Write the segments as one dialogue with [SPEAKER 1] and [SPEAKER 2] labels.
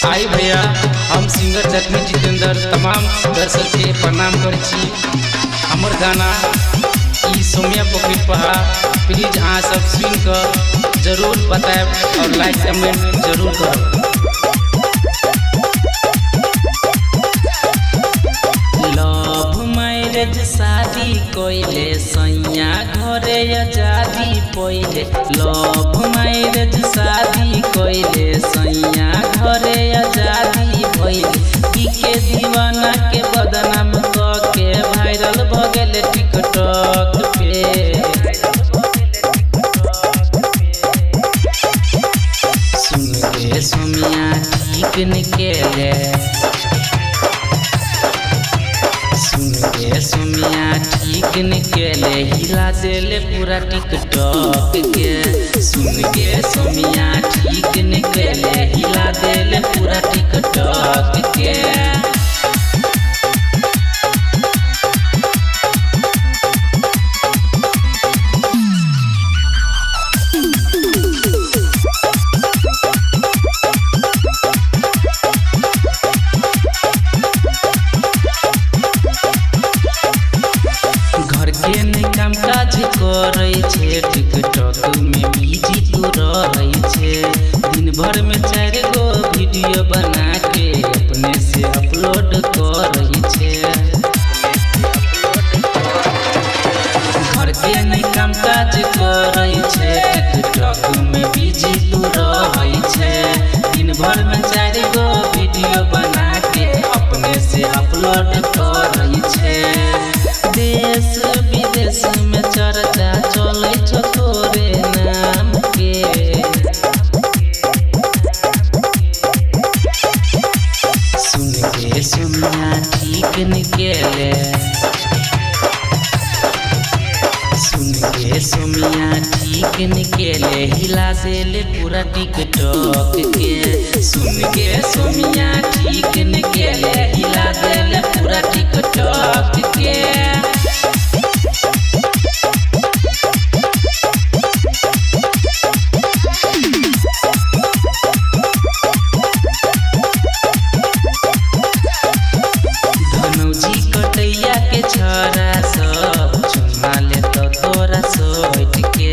[SPEAKER 1] आई भैया हम सिंगर जख्मी जितेंद्र तमाम दर्शक के प्रणाम करछी। हमर गाना ई सोमिया पॉकेट पहा प्लीज अहाँ सब सुन कर जरूर बताएब और लाइक कमेंट जरूर करब। लव मैरिज शादी कोइले सैया घरे आजादी पहिले। लव मैरिज शादी कोइले सैया घरे आजादी पहिले। के दीवाना के बदनाम के वायरल भ गेल टिकटॉक पे। सुन गे सोमिया ठीक निकले, सुन गे सोमिया ठीक निकले, हिला देले पूरा टिकटॉक के। सुन गे सोमिया ठीक निकले, हिला देले पूरा टिकटॉक के। काम काज करे छे टिकटॉक में बिजी तू रहे छे। दिन भर में 4 गो वीडियो बना के अपने से अपलोड करे छे। घर के नहीं काम काज करे छे टिकटॉक में बिजी तू रहे छे। दिन भर में 4 गो वीडियो बना के अपने से अपलोड करे छे। देश विदेश में चर्चा चले छो तोरे नाम के। सुन गे सोमिया ठीक निकले, सुन गे सोमिया ठीक निकले, हिला देले पूरा टिकटॉक के। सुन गे सोमिया ठीक निकले, हिला देले पूरा टिकटॉक के। कटैया के छोरा सब चुमा ले तो तोरा सोच के।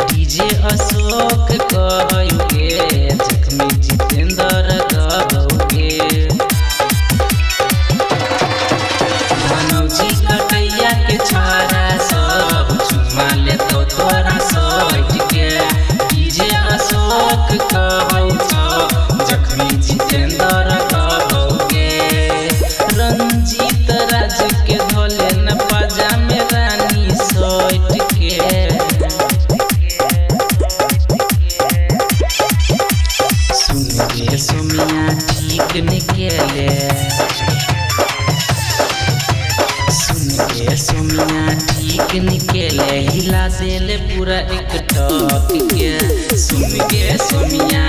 [SPEAKER 1] डीजे अशोक कहगे जख्मी जितेंद्र गबोगे। धनौजी कटैया के छोरा सब चुमा ले तो तोरा सोच के। डीजे अशोक कहौ जख्मी जितेंद्र गबोगे। रंजीत राज के धोले न पजामे रानी सोट के। सुन गे सोमिया ठीक निकले, सुन गे सोमिया ठीक निकले, हिला देले पूरा टिकटॉक के। सुन गे सोमिया